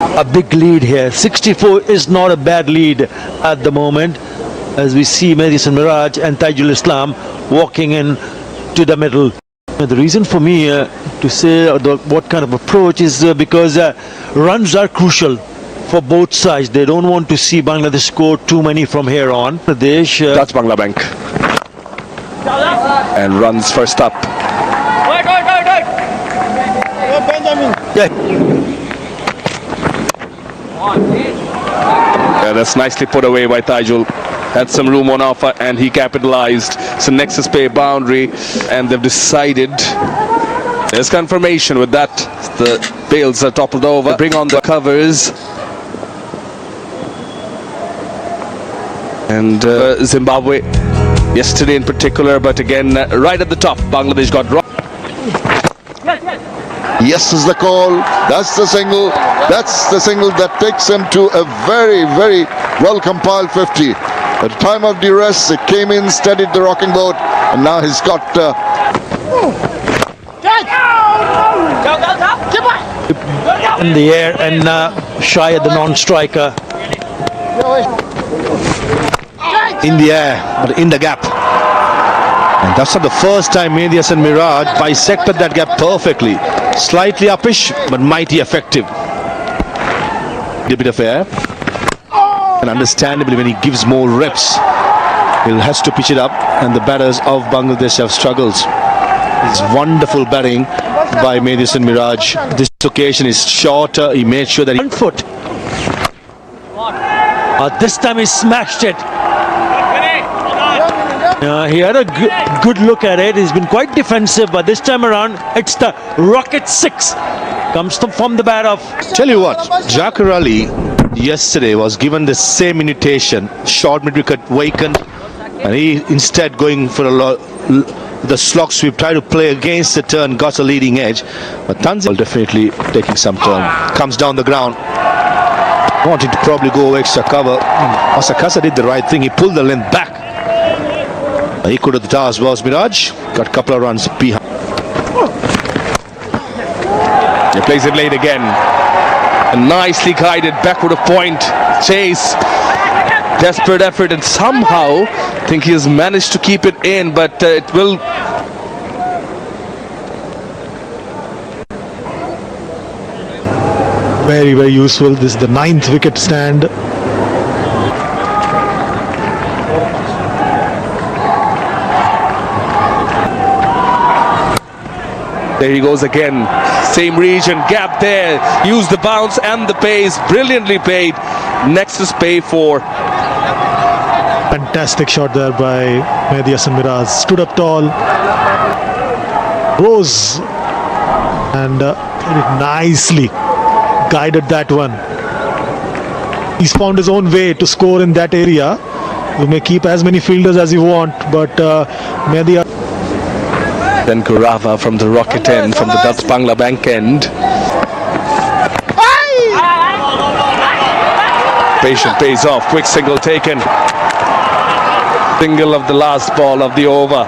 A big lead here. 64 is not a bad lead at the moment, as we see Madison Miraj and Tajul Islam walking in to the middle. The reason for me to say what kind of approach is because runs are crucial for both sides. They don't want to see Bangladesh score too many from here on. That's Banglabank. And runs first up. Yeah. Yeah, that's nicely put away by Tajul. Had some room on offer and he capitalized. It's a Nexus Pay boundary and they've decided. There's confirmation with that. The bales are toppled over. They bring on the covers. And Zimbabwe yesterday in particular, but again right at the top Bangladesh got wrong. Yes is the call. That's the single. That's the single that takes him to a very, very well compiled 50. At the time of duress, it came in, steadied the rocking boat, and now he's got in the air and shy at the non-striker. In the air, but in the gap. And that's not the first time Madison Miraj bisected that gap perfectly. Slightly uppish, but mighty effective. A bit of air. And understandably, when he gives more reps, he has to pitch it up. And the batters of Bangladesh have struggled. It's wonderful batting by Madison Miraj. This occasion is shorter. He made sure that he... 1 foot. This time he smashed it. He had a good look at it. He's been quite defensive, but this time around it's the rocket 6 comes from the bat of. Tell you what, Zakir Ali yesterday was given the same invitation, short mid-wicket vacant, and he instead going for the slog sweep, try to play against the turn, got a leading edge, but Tanzil definitely taking some turn, comes down the ground, wanting to probably go extra cover. Masakasa did the right thing, he pulled the length back. He could have the task was Miraj, got a couple of runs behind. He plays it late again. A nicely guided backward of point chase. Desperate effort, and somehow I think he has managed to keep it in, but it will. Very, very useful. This is the 9th wicket stand. There he goes again. Same region, gap there. Use the bounce and the pace. Brilliantly played. Nexus Pay for. Fantastic shot there by Madison Miraj. Stood up tall. Rose. And very nicely guided that one. He's found his own way to score in that area. You may keep as many fielders as you want, but Madhya. Then Kurava from the rocket end, from the Dutch Banglabank end. Patient pays off. Quick single taken. Single of the last ball of the over.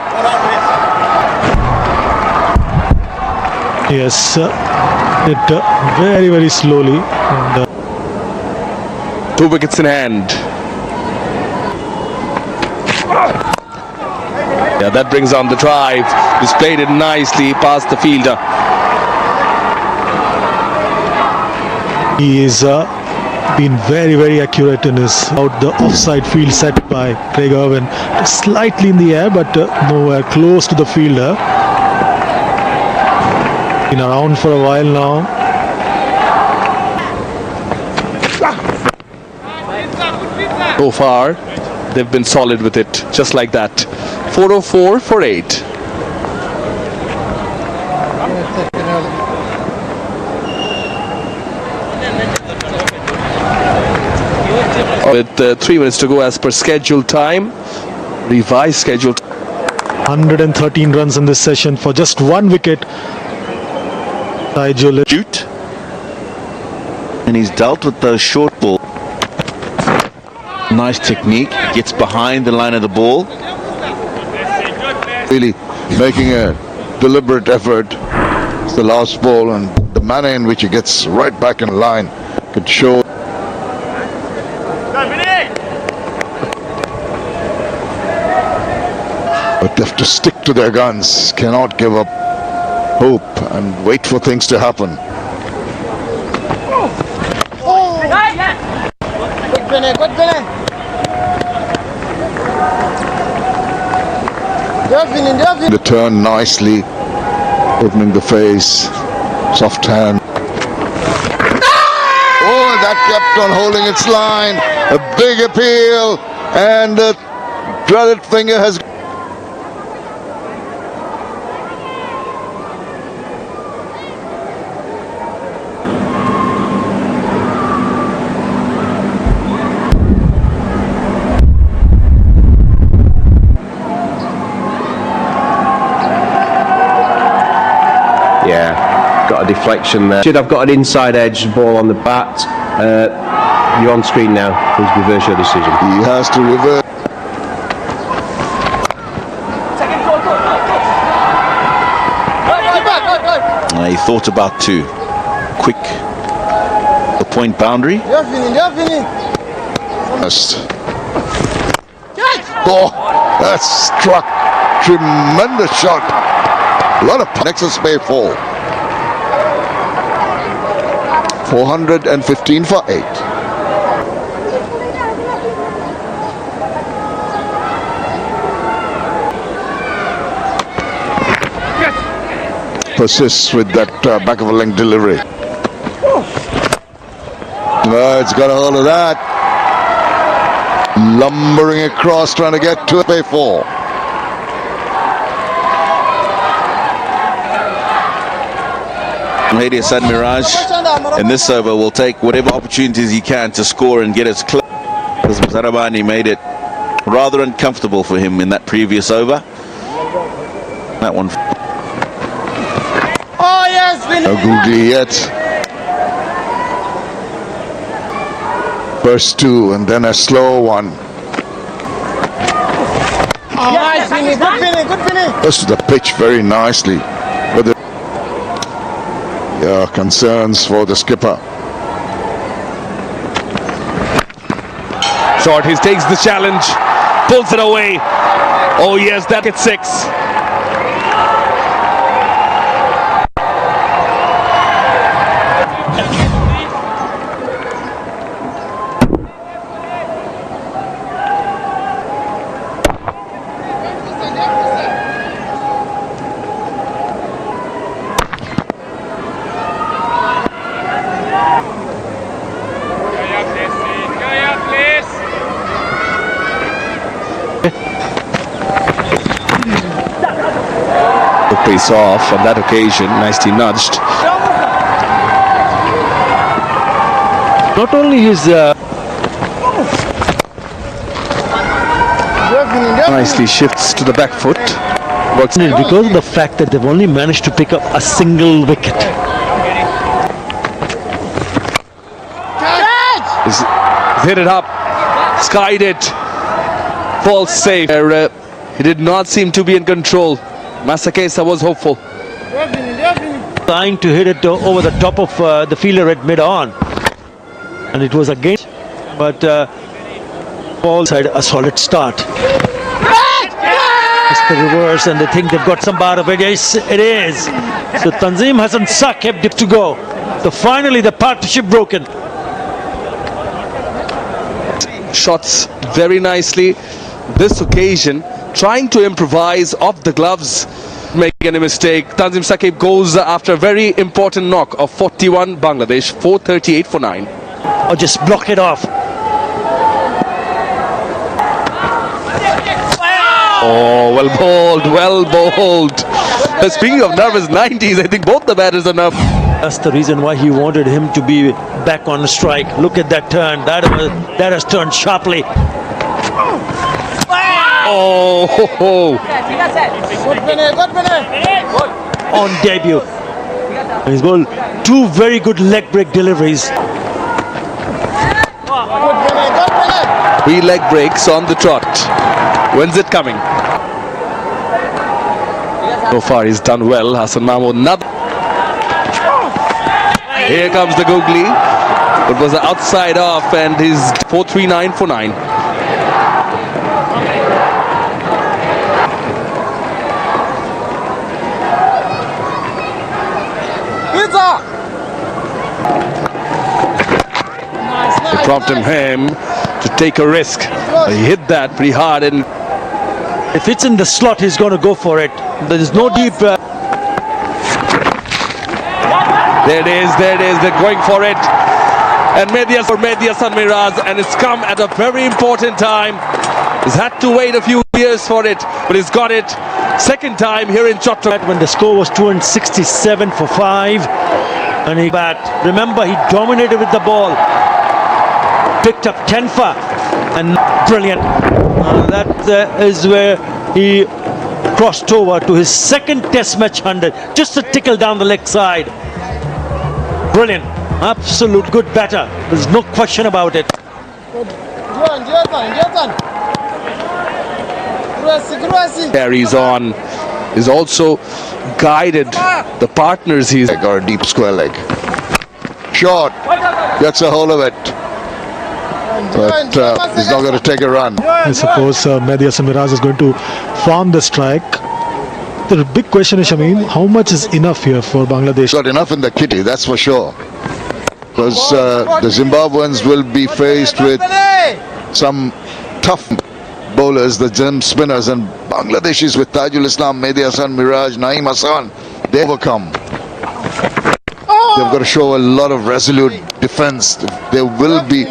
Yes, it very, very slowly. And, 2 wickets in hand. Yeah, that brings on the drive. He's played it nicely past the fielder. he is been very, very accurate in his out the offside field set by Craig Irwin. Slightly in the air, but nowhere close to the fielder. Been around for a while now. So far, they've been solid with it, just like that. 404 for 8. With 3 minutes to go as per scheduled time, revised schedule. 113 runs in this session for just 1 wicket. Shoot. And he's dealt with the short ball. Nice technique. Gets behind the line of the ball. Really making a deliberate effort. It's the last ball, and the manner in which he gets right back in line Could show. But they have to stick to their guns, cannot give up hope and wait for things to happen. The turn nicely, opening the face, soft hand. Oh, that kept on holding its line. A big appeal, and the dreaded finger has. Yeah, got a deflection there. Should have got an inside edge ball on the bat. You're on screen now. Please reverse your decision. He has to reverse. He thought about two. Quick. The point boundary. Oh, that struck. Tremendous shot. A lot of Nexus may fall. 415 for 8. Persists with that back of a length delivery. It's got a hold of that. Lumbering across, trying to get to pay 4. Mehdi Hassan Miraj in this over will take whatever opportunities he can to score and get as close. Because Zarabani made it rather uncomfortable for him in that previous over. That one. Oh yes, No googly yet. First 2 and then a slow one. Oh, nice finish, good finish, good finish. Goes to the pitch very nicely. But the concerns for the skipper. Short, he takes the challenge, pulls it away. Oh yes, that gets 6. Face off on that occasion, nicely nudged. Not only his Nicely shifts to the back foot. Works because of the fact that they've only managed to pick up a single wicket. He's hit it up, skied it, falls safe. He did not seem to be in control. Masakesa was hopeful. Trying to hit it over the top of the fielder at mid-on. And it was against, but Paul's had a solid start. It's the reverse, and they think they've got some bar of it. Yes, it is. So Tanzim Hassan Shah kept it to go. So finally the partnership broken. Shots very nicely. This occasion, trying to improvise off the gloves, making a mistake. Tanzim Shakib goes after a very important knock of 41 Bangladesh, 438 for 9. Or just block it off. Oh, well bowled, well bowled. Speaking of nervous 90s, I think both the batters are nervous. That's the reason why he wanted him to be back on the strike. Look at that turn. That has turned sharply. Oh, ho, ho. On debut. He's bowled 2 very good leg break deliveries. 3 leg breaks on the trot. When's it coming? So far he's done well. Hassan Mahmood. Here comes the googly. It was the outside off, and he's 4-3-9 for 9. They prompted him to take a risk. He hit that pretty hard, and If it's in the slot, he's going to go for it. There is no deep. there it is. They're going for it. And Mediasan Miraz, and it's come at a very important time. He's had to wait a few years for it, but he's got it. Second time here in Chattogram. When the score was 267 for 5, and he bat. Remember, he dominated with the ball. Picked up 10 for, and brilliant. That is where he crossed over to his second Test match 100. Just a tickle down the leg side. Brilliant. Absolute good batter. There's no question about it. Carries on. He's also guided the partners. He's Or a deep square leg. Short. Gets a hold of it. But he's not going to take a run. I suppose Mediasan Miraz is going to farm the strike. The big question is, Shamim, how much is enough here for Bangladesh? Got enough in the kitty, that's for sure. Because the Zimbabweans will be faced with some tough bowlers, the ZIM spinners, and Bangladeshis with Tajul Islam, Mehdi Hasan, Miraj, Naeem Hassan. They overcome. They've got to show a lot of resolute defense. They will be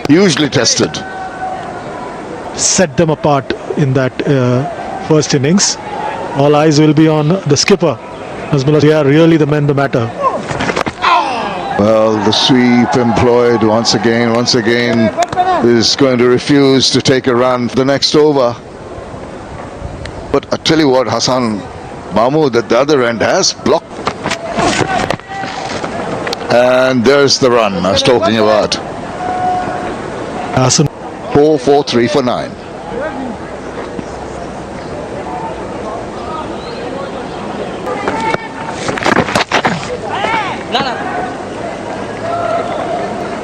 hugely tested. Set them apart in that first innings. All eyes will be on the skipper, as well as they are really the men that matter. Well, the sweep employed once again is going to refuse to take a run for the next over. But I tell you what, Hassan Mahmood at the other end has blocked. And there's the run I was talking about. 4-4-3 for 9.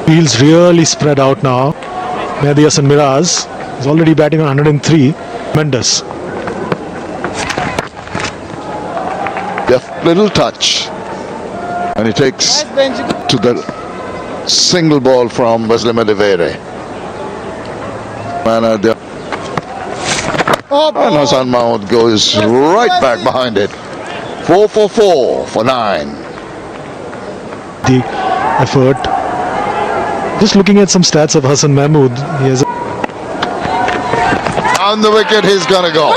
Fields really spread out now. Mehdi Hasan Miraz is already batting on 103. Tremendous. Deft little touch. And he takes to the single ball from Muslim Devere. And Hassan Mahmood goes right back behind it. 4-4-4 for 9. The effort. Just looking at some stats of Hassan Mahmood, he has On the wicket, he's gonna go.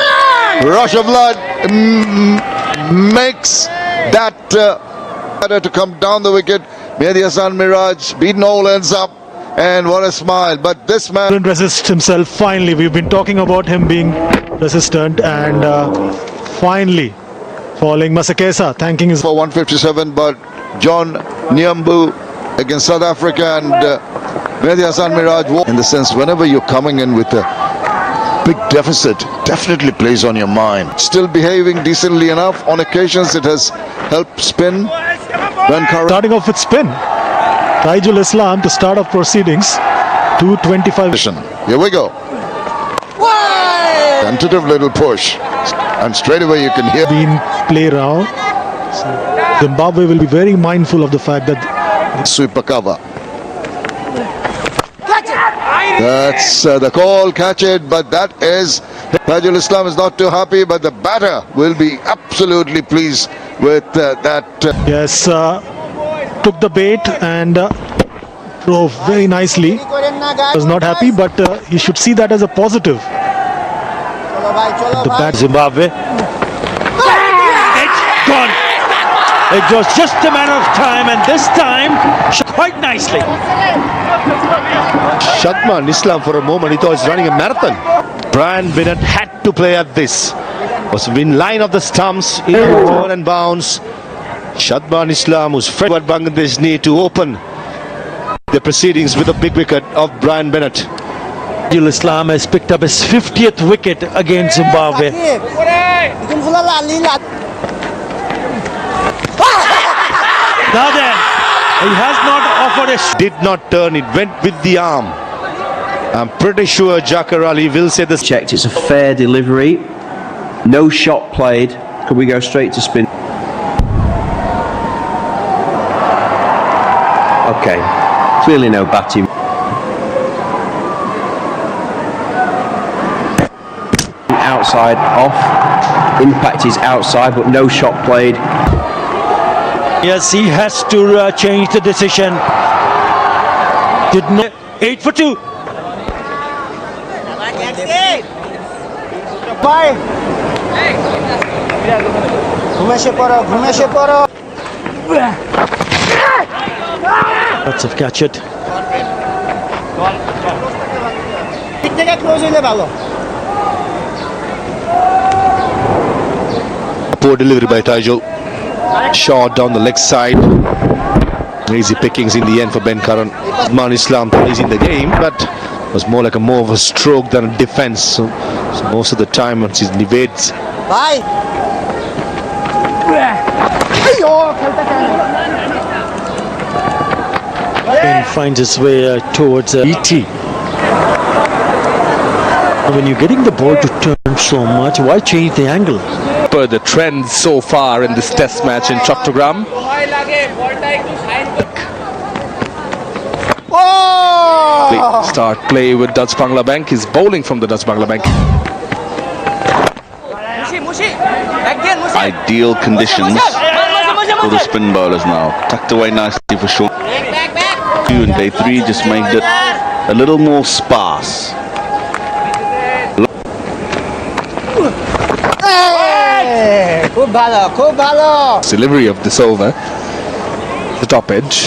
Rush of blood makes that to come down the wicket. Mehdi Hasan Miraj beaten all ends up, and what a smile. But this man couldn't resist himself. Finally, we've been talking about him being resistant, and finally falling. Masakesa thanking his for 157, but John Nyambu against South Africa, and Mehdi Hasan Miraj, in the sense, whenever you're coming in with a big deficit, definitely plays on your mind. Still behaving decently enough. On occasions it has helped spin. Starting off with spin. Tajul Islam to start off proceedings. 225. Here we go. Tentative little push, and straight away you can hear Been play around. So Zimbabwe will be very mindful of the fact that sweeper cover. That's the call, catch it, but that is Tajul Islam is not too happy, but the batter will be absolutely pleased with that. yes, took the bait and drove very nicely. Was not happy, but he should see that as a positive. The bat Zimbabwe. It's gone. It was just a matter of time, and this time quite nicely. Shadman Islam for a moment, he thought he was running a marathon. Brian Bennett had to play at this. Was in line of the stumps, in over and bounds. Shadman Islam, who's fed what Bangladesh need to open the proceedings with a big wicket of Brian Bennett. Tajul Islam has picked up his 50th wicket against Zimbabwe. Now then, He has not offered a Did not turn, it went with the arm. I'm pretty sure Jakar Ali will say this. Checked, it's a fair delivery. No shot played. Could we go straight to spin? Okay, clearly no batting. Outside, off. Impact is outside, but no shot played. Yes, he has to change the decision. Did not 8 for 2. Bye. ঘুমেশে পড়ো Lots of catch it. দিক থেকে close হইলে ভালো Poor delivery by Taijul. Shot down the leg side. Easy pickings in the end for Ben Karan. Man Islam is in the game, but it was more like more of a stroke than a defense. So most of the time once he evades. ভাই And finds his way towards ET. When you're getting the ball to turn so much, why change the angle? Per the trend so far in this test match in Chattogram. Start play with Dutch Bangla Bank. He's bowling from the Dutch Bangla Bank. Ideal conditions for the spin bowlers now. Tucked away nicely for short. And day 3 just made it a little more sparse. খুব ভালো Delivery of this over. The top edge.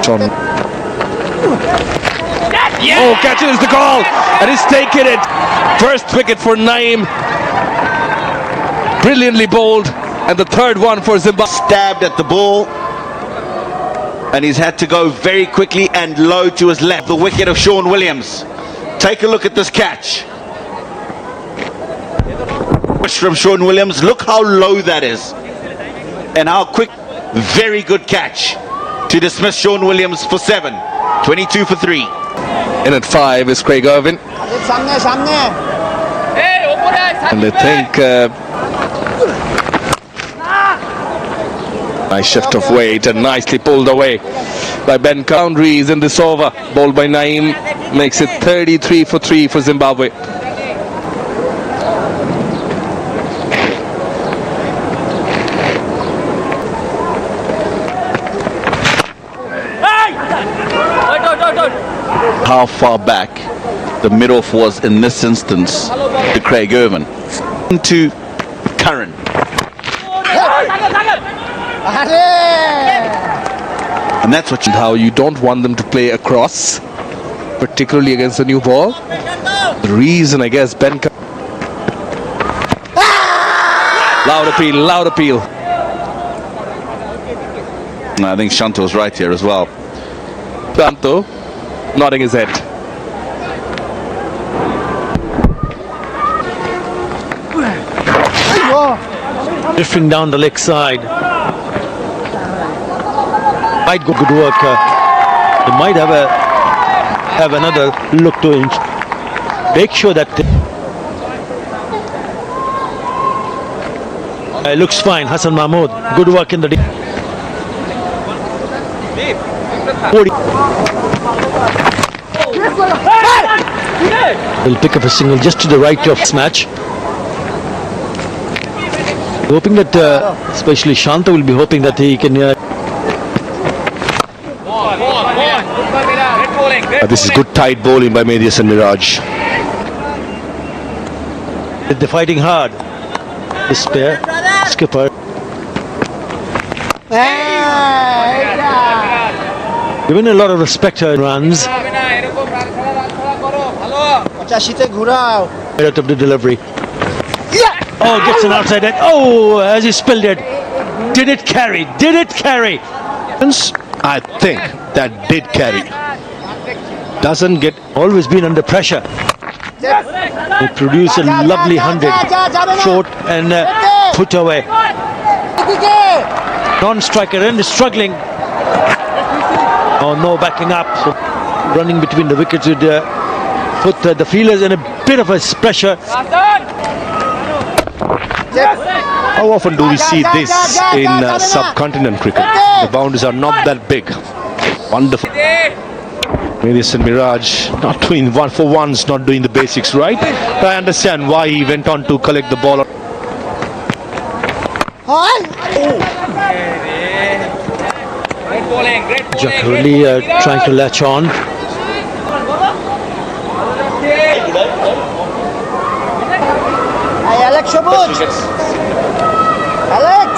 John. Oh, catch it is the call, and he's taken it. First wicket for Naeem. Brilliantly bowled, and the third one for Zimbabwe. Stabbed at the ball, and he's had to go very quickly and low to his left. The wicket of Sean Williams. Take a look at this catch. From Sean Williams, look how low that is, and how quick. Very good catch to dismiss Sean Williams for 7. 22 for 3. In at 5 is Craig Irvin, সামনে and I think nice shift of weight and nicely pulled away by Ben. Boundaries in this over, bowled by Naeem, makes it 33 for 3 for Zimbabwe. How far back the mid-off was in this instance to Craig Irvin. Into Curran. And that's what How you don't want them to play across, particularly against the new ball. The reason, I guess, Ben. Loud appeal, loud appeal. I think Shanto was right here as well. Santo nodding his head. Drifting down the leg side. Might go good work. They might have another look to make sure that it looks fine. Hassan Mahmood, good work in the 40. He'll pick up a single just to the right of this match. Hoping that, especially Shanta will be hoping that he can. This is good tight bowling by Medius and Miraj. They're fighting hard. This pair, skipper. Given a lot of respect to runs. Right out of the delivery. Oh, gets an outside head. Oh, as he spilled it. Did it carry? Did it carry? I think that did carry. Doesn't get Always been under pressure. They produce a lovely 100. Short and put away. non-striker end is struggling. Oh no, backing up. So running between the wickets would put the fielders in a bit of a pressure. How often do we see this in subcontinent cricket? The boundaries are not that big. Wonderful. Merius and Miraj not doing for once, not doing the basics right. But I understand why he went on to collect the ball. Jack really trying to latch on. Hey, Alex Shabut. Alex.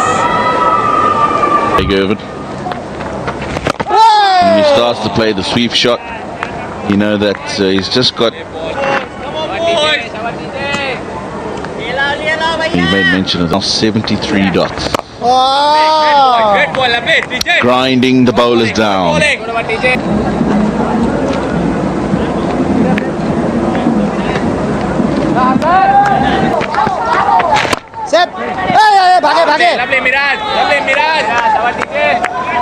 Craig Irvin. When he starts to play the sweep shot, you know that he's just got. He made mention of 73 dots. Oh. Grinding the bowlers down. Set. Hey, bhage.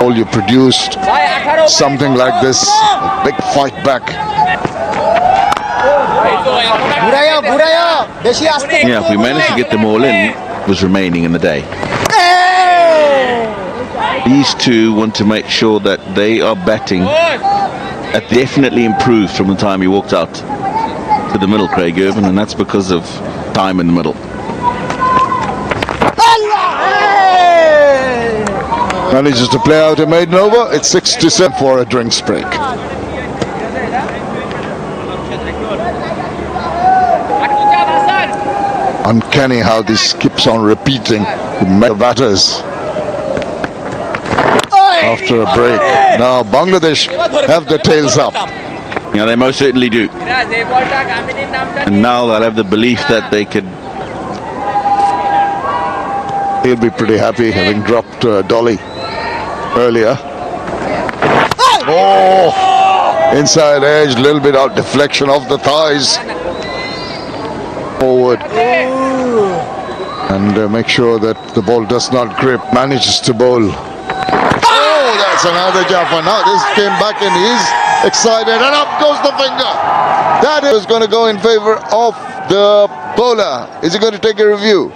All you produced something like this, a big fight back. Buraya. Beshi aste. Yeah, if we manage to get them all in, was remaining in the day. These two want to make sure that they are batting that definitely improved from the time he walked out to the middle, Craig Irvin, and that's because of time in the middle. Manages to play out a maiden over. It's 6-7 for a drinks break. Uncanny how this keeps on repeating with the batters. After a break. Now Bangladesh have their tails up. Yeah, they most certainly do. And now they'll have the belief that they could. He'll be pretty happy having dropped Dolly earlier. Oh! Inside edge, little bit out deflection of the thighs. Forward. And make sure that the ball does not grip. Manages to bowl. Oh, that's another jumper. Now this came back and he's excited. And up goes the finger. That is going to go in favor of the bowler. Is he going to take a review?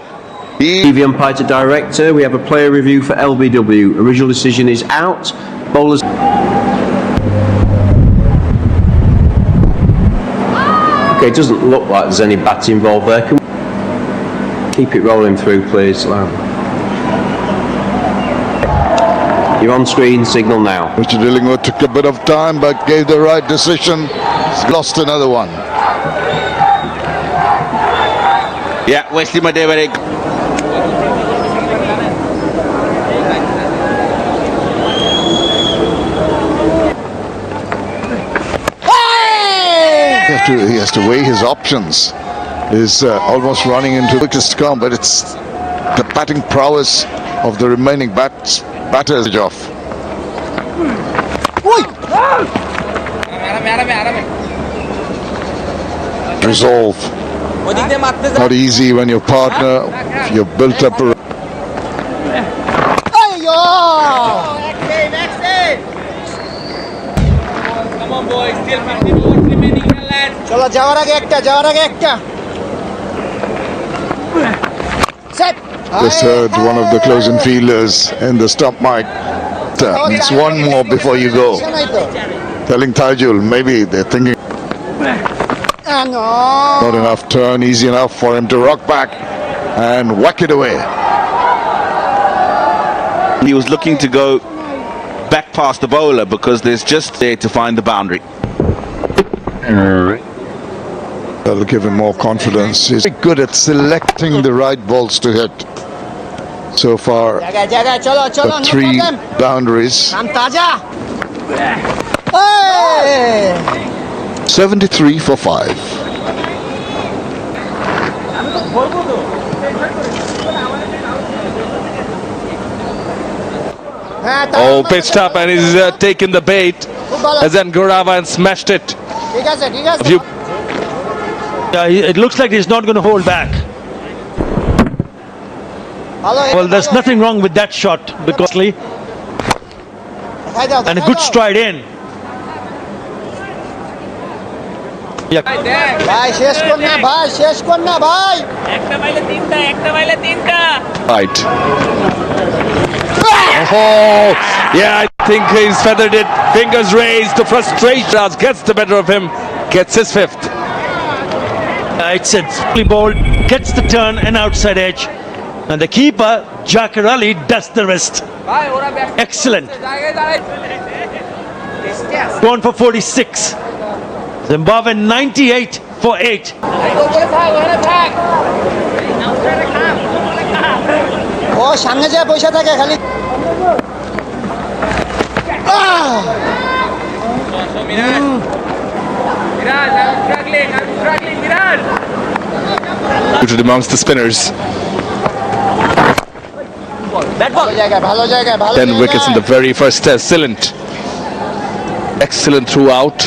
TV umpire to director. We have a player review for LBW. Original decision is out. Bowlers. Okay, it doesn't look like there's any bat involved there. Can we keep it rolling through, please? You're on screen. Signal now. Mr. Dillingwood took a bit of time but gave the right decision. He's lost another one. Yeah, Wesley Madevare. He has to weigh his options. He's almost running into the quickest come, but it's the batting prowess of the remaining batters off. Resolve. Not easy when your partner, you've built up a. Come on, boys. Still 50 balls remaining here, lads. চলো যাওয়ার আগে একটা Set. Just heard one of the closing fielders in the stump mic. It's one more before you go. Telling Tajul, maybe they're thinking not enough turn, easy enough for him to rock back and whack it away. He was looking to go back past the bowler because there's just there to find the boundary. That'll give him more confidence. He's good at selecting the right balls to hit. So far, the 3 boundaries. 73 for 5. Oh, pitched up and he's taken the bait. Has then Gaurava and smashed it. Yeah, it looks like he's not going to hold back. ভালো Well, there's nothing wrong with that shot because খাই দাও and a good stride in. Yeah. ভাই শেষ কর না ভাই শেষ কর না ভাই একটা বাইলে তিনটা Right. Oh, yeah, I think he's feathered it. Fingers raised. The frustration gets the better of him. Gets his fifth. It's a ball, gets the turn and outside edge. And the keeper, Jakar Ali, does the rest. ভাই ওরা back Excellent. জায়গায় দাঁড়ায় Gone for 46. Zimbabwe 98 for 8. ওখানে থাক ও সামনে যায় বসে থাকে খালি Miraj I'm struggling Miraj Rooted amongst the spinners. ভালো জায়গায় ভালো জায়গায় ভালো 10 wickets in the very first test. Excellent. Excellent throughout.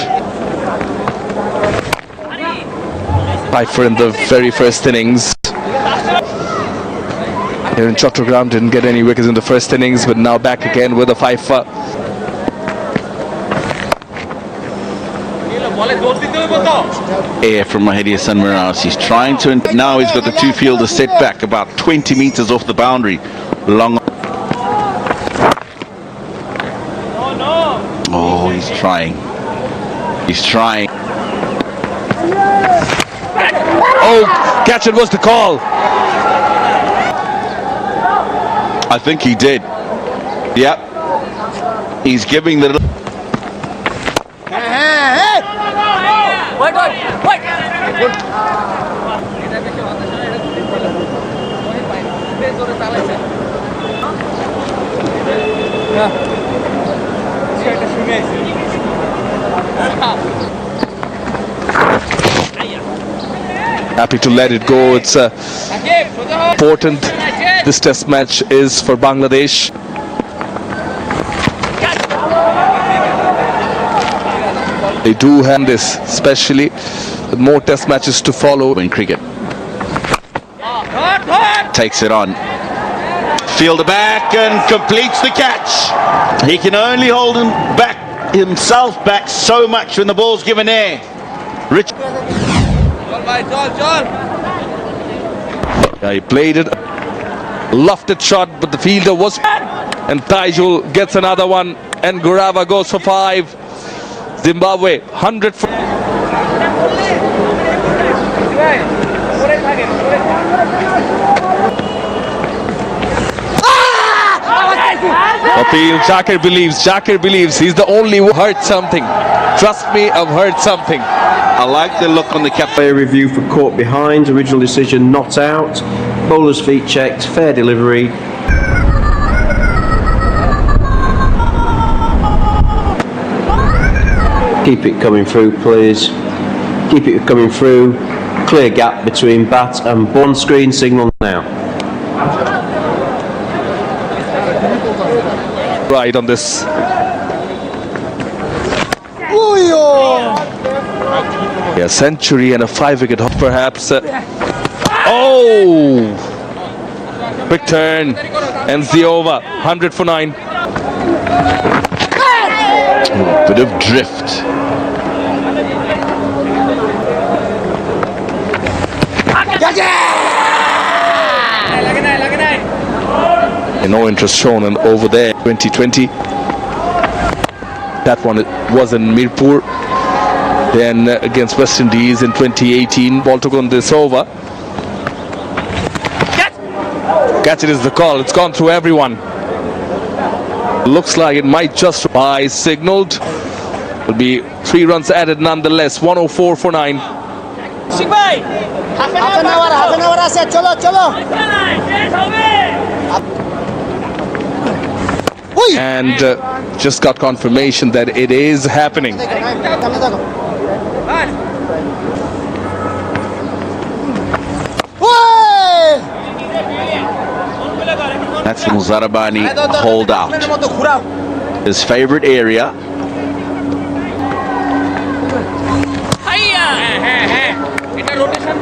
Piper in the very first innings. Here in Chattogram didn't get any wickets in the first innings, but now back again with a fifer. বলে জোর দিতে হইব তো Air from Mahdi Hassan Miraz. He's trying to. Now he's got the two fielders set back about 20 metres off the boundary. Long. Oh, he's trying. He's trying. Oh, catch it was the call. I think he did. Yep. He's giving the. Happy to let it go. It's important. This test match is for Bangladesh. They do have this, especially with more test matches to follow In cricket. Takes it on. Fielder back and completes the catch. He can only hold himself back so much when the ball's given air. Rich. চল ভাই চল He played it, lofted shot, but the fielder was. And Taijul gets another one, and Gurava goes for 5. Zimbabwe 100 for. Appeal. Jakar believes he's the only one who heard something. Trust me, I've heard something. I like the look on the cap. Fair review for caught behind. Original decision not out. Bowler's feet checked. Fair delivery. Keep it coming through, please. Keep it coming through. Clear gap between bat and ball. On screen signal now. Right on this. Yeah, century and a 5-wicket haul, perhaps. Oh! Quick turn. Ends the over. 100 for 9. Bit of drift. লাগে নাই No interest shown in over there. 2020. That one was in Mirpur. Then against West Indies in 2018. Ball took on this over. Catch it is the call. It's gone through everyone. Looks like it might just by signaled. Will be 3 runs added nonetheless. 104 for 9. শিখ ভাই half an hour আছে চলো চলো And just got confirmation that it is happening. That's Muzarabani hold out. His favourite area. হাইয়া হ্যাঁ এটা rotation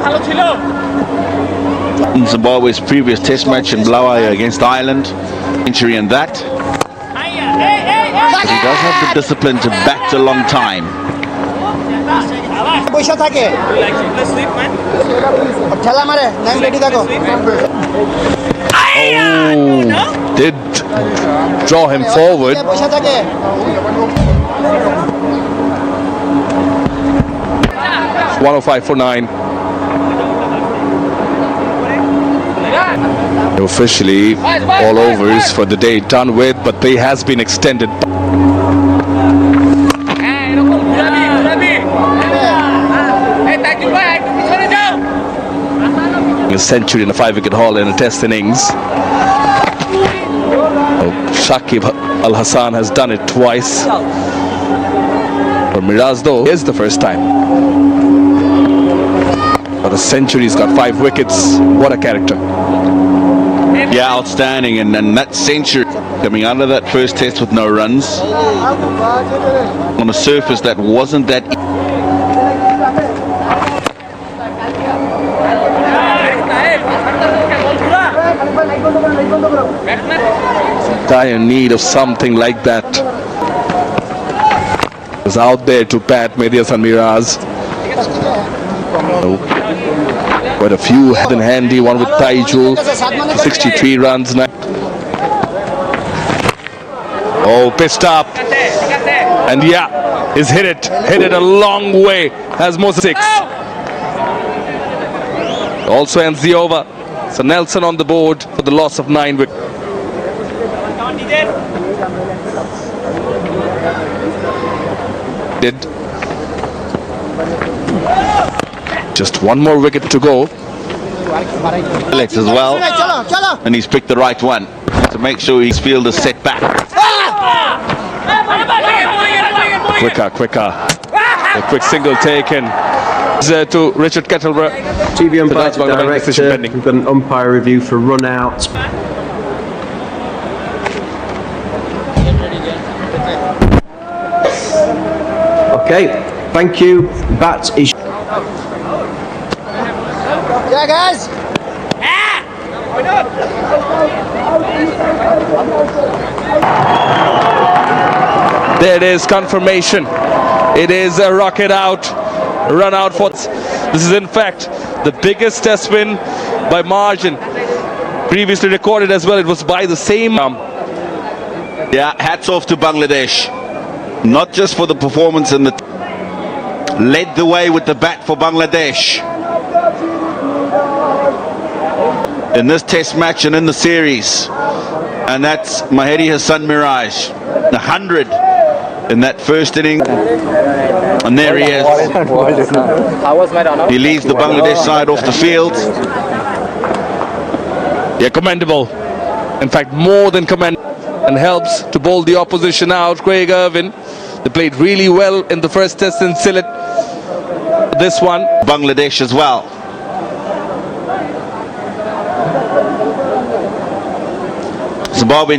In Zimbabwe's previous test match in Bulawayo against Ireland, century in that. But he does have the discipline to bat a long time. পয়সা থাকে ঠেলা মারে Naim ready থাকো Did draw him forward. পয়সা থাকে 105 for 9. Officially, all overs for the day done with, but they has been extended. A century and a 5-wicket haul in a test innings. Shakib Al Hassan has done it twice. For Miraz, though, is the first time. But a century's got 5 wickets. What a character. Yeah, outstanding. And that century coming out of that first test with no runs on a surface that wasn't that Dire need of something like that. Was out there to pat Medias and Miraz. Quite a few had in handy, one with Taijul, 63 runs now. Oh, pissed up. And yeah, he's hit it a long way. Has more 6. Also ends the over. So Nelson on the board for the loss of 9 wickets. Just one more wicket to go. Alex as well, and he's picked the right one to make sure his field is set back. Quicker. A quick single taken to Richard Kettleborough. TV umpire that's Bangladesh decision director, pending. we've got an umpire review for run out. Okay, thank you. Bat is. Yeah, guys. There it is, confirmation. It is a rocket out, run out for. This is in fact the biggest test win by margin. Previously recorded as well. It was by the same. Yeah, hats off to Bangladesh. Not just for the performance in the led the way with the bat for Bangladesh in this test match and in the series, and that's Mahedi Hassan Miraj, 100 in that first inning, and there he is. He leaves the Bangladesh side off the field. Yeah, commendable. In fact, more than commendable, and helps to bowl the opposition out. Craig Irvin, they played really well in the first test in Sylhet. This one, Bangladesh as well. Zimbabwe